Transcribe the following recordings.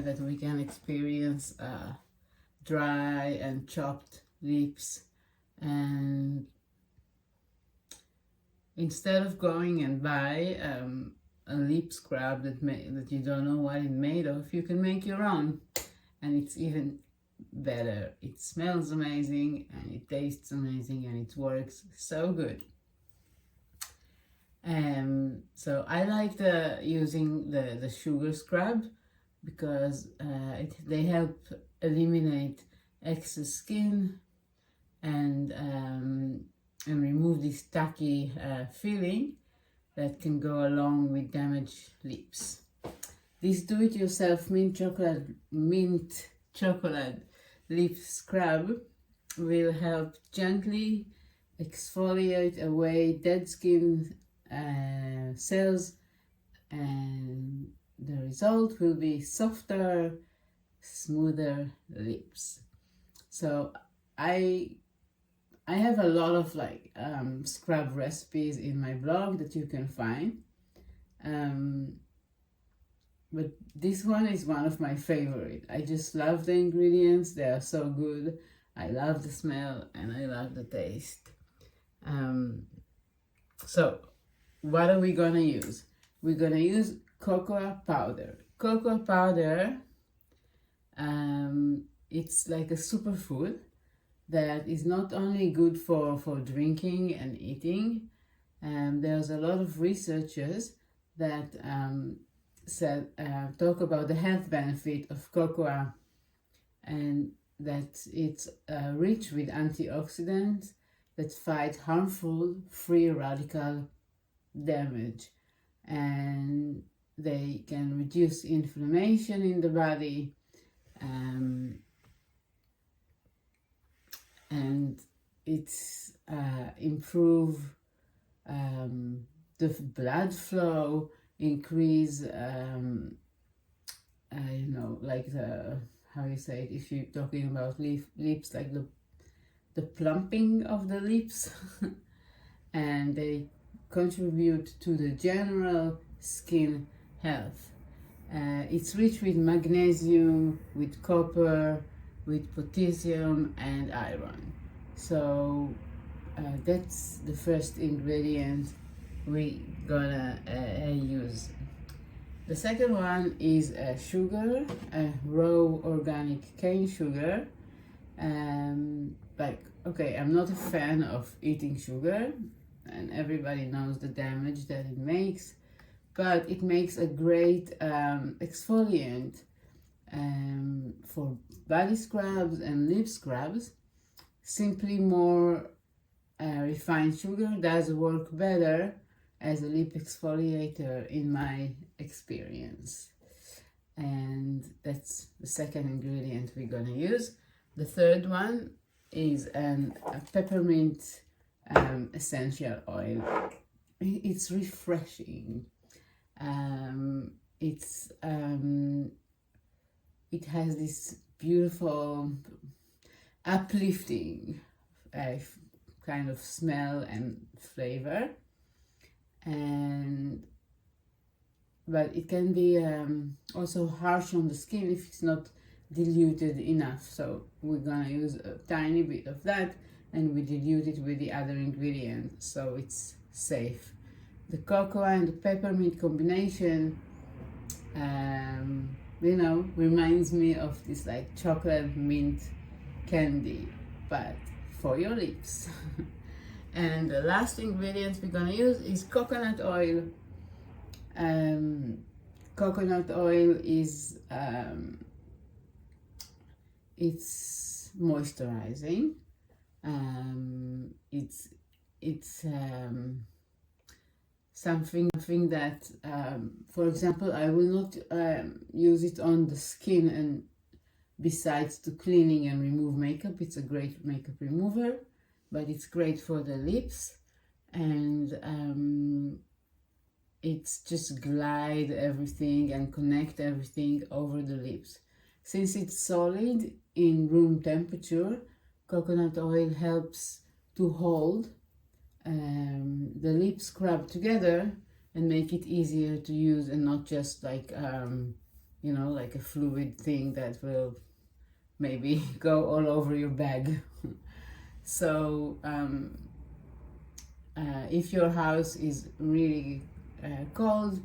that we can experience dry and chapped lips. And instead of going and buy a lip scrub that you don't know what it's made of, you can make your own, and it's even better. It smells amazing and it tastes amazing and it works so good. So I like using the sugar scrub because they help eliminate excess skin and remove this tacky feeling that can go along with damaged lips. This do-it-yourself mint chocolate lip scrub will help gently exfoliate away dead skin cells, and the result will be softer, smoother lips. So I have a lot of scrub recipes in my blog that you can find, but this one is one of my favorite. I just love the ingredients. They are so good. I love the smell and I love the taste. So what are we gonna use? We're gonna use cocoa powder. Cocoa powder, it's like a superfood that is not only good for drinking and eating. There's a lot of researchers that talk about the health benefit of cocoa, and that it's rich with antioxidants that fight harmful free radical damage, and they can reduce inflammation in the body, and it's improve the blood flow, increase like how you say it, if you're talking about lips, like the plumping of the lips and they contribute to the general skin health. It's rich with magnesium, with copper, with potassium and iron. So that's the first ingredient we're gonna use. The second one is sugar, raw organic cane sugar. Okay, I'm not a fan of eating sugar, and everybody knows the damage that it makes, but it makes a great exfoliant for body scrubs and lip scrubs. Simply more refined sugar does work better as a lip exfoliator in my experience. And that's the second ingredient we're gonna use. The third one is a peppermint essential oil. It's refreshing. It has this beautiful, uplifting kind of smell and flavor, but it can be also harsh on the skin if it's not diluted enough. So we're gonna use a tiny bit of that, and we dilute it with the other ingredients so it's safe. The cocoa and the peppermint combination reminds me of this like chocolate mint candy, but for your lips. And the last ingredient we're gonna use is coconut oil. Coconut oil is it's moisturizing. It's something that, for example, I will not use it on the skin, and besides to cleaning and remove makeup. It's a great makeup remover, but it's great for the lips, and it's just glide everything and connect everything over the lips. Since it's solid in room temperature, coconut oil helps to hold the lip scrub together and make it easier to use, and not just like you know, like a fluid thing that will maybe go all over your bag. So if your house is really cold,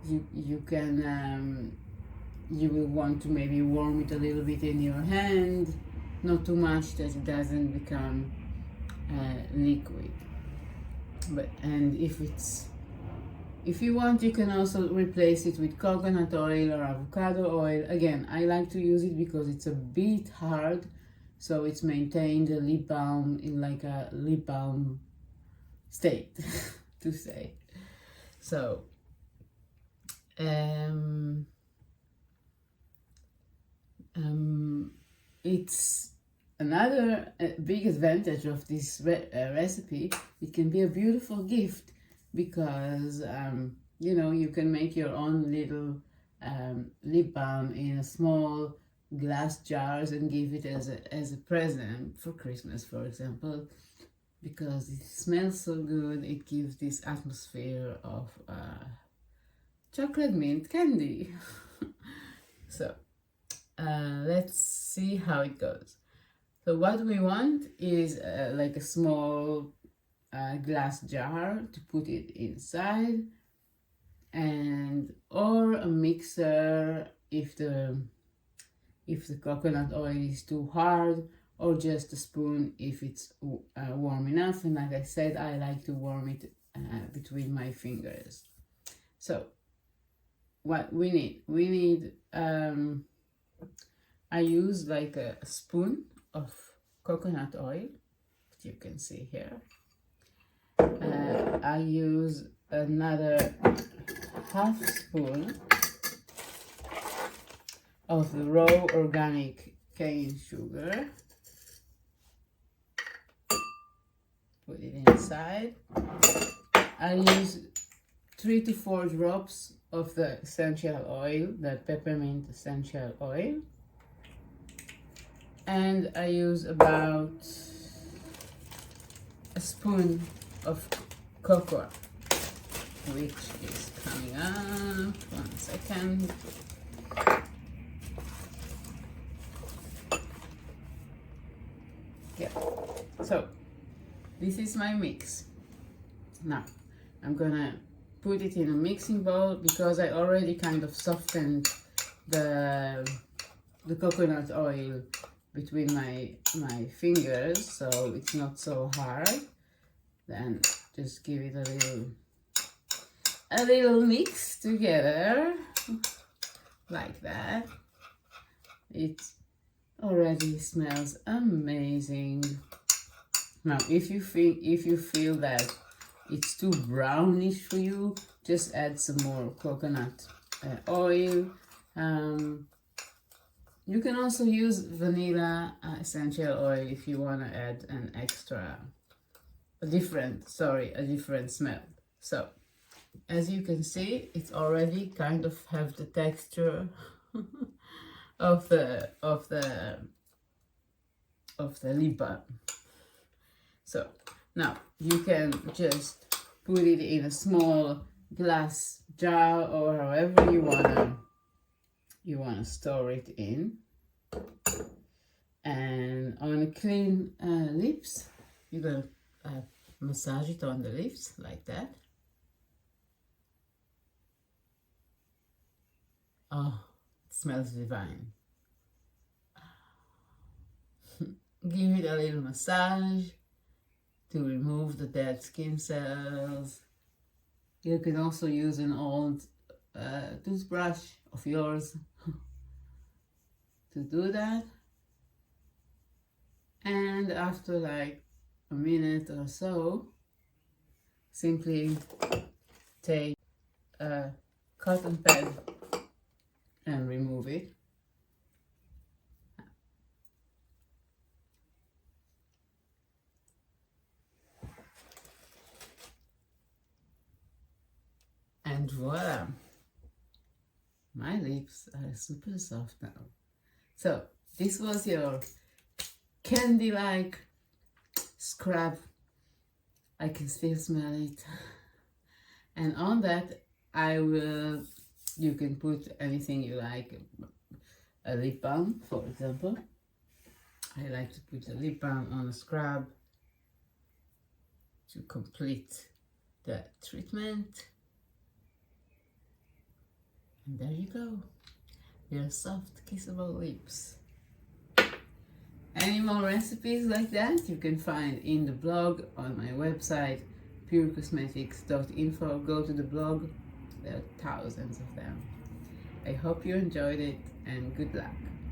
you can you will want to maybe warm it a little bit in your hand, not too much that it doesn't become liquid. And if you want, you can also replace it with coconut oil or avocado oil. Again, I like to use it because it's a bit hard, so it's maintained the lip balm in like a lip balm state to say. So it's another big advantage of this recipe. It can be a beautiful gift because you know, you can make your own little lip balm in a small glass jars and give it as a present for Christmas, for example, because it smells so good. It gives this atmosphere of chocolate mint candy. So let's see how it goes. So what we want is like a small glass jar to put it inside, and or a mixer if the coconut oil is too hard, or just a spoon if it's warm enough. And like I said, I like to warm it between my fingers. So what we need, I use like a spoon of coconut oil, that you can see here. I use another half spoon of the raw organic cane sugar. Put it inside. I use 3 to 4 drops of the essential oil, the peppermint essential oil. And I use about a spoon of cocoa, which is coming up. 1 second. Yeah, so this is my mix. Now I'm gonna put it in a mixing bowl because I already kind of softened the coconut oil between my fingers, so it's not so hard. Then just give it a little mix together like that. It already smells amazing. Now if you feel that it's too brownish for you, just add some more coconut oil. You can also use vanilla essential oil if you want to add a different smell. So as you can see, it's already kind of have the texture of the lip balm. So now you can just put it in a small glass jar, or however you wanna store it in. And on a clean lips, you're gonna massage it on the lips like that. Oh, it smells divine. Give it a little massage to remove the dead skin cells. You can also use an old toothbrush of yours to do that. And after like a minute or so, simply take a cotton pad and remove it. And voila, my lips are super soft now. So this was your candy-like scrub. I can still smell it. And on that, I will You can put anything you like, a lip balm, for example. I like to put a lip balm on a scrub to complete the treatment. And there you go, your soft, kissable lips. Any more recipes like that you can find in the blog on my website, purecosmetics.info. Go to the blog, there are thousands of them. I hope you enjoyed it and good luck.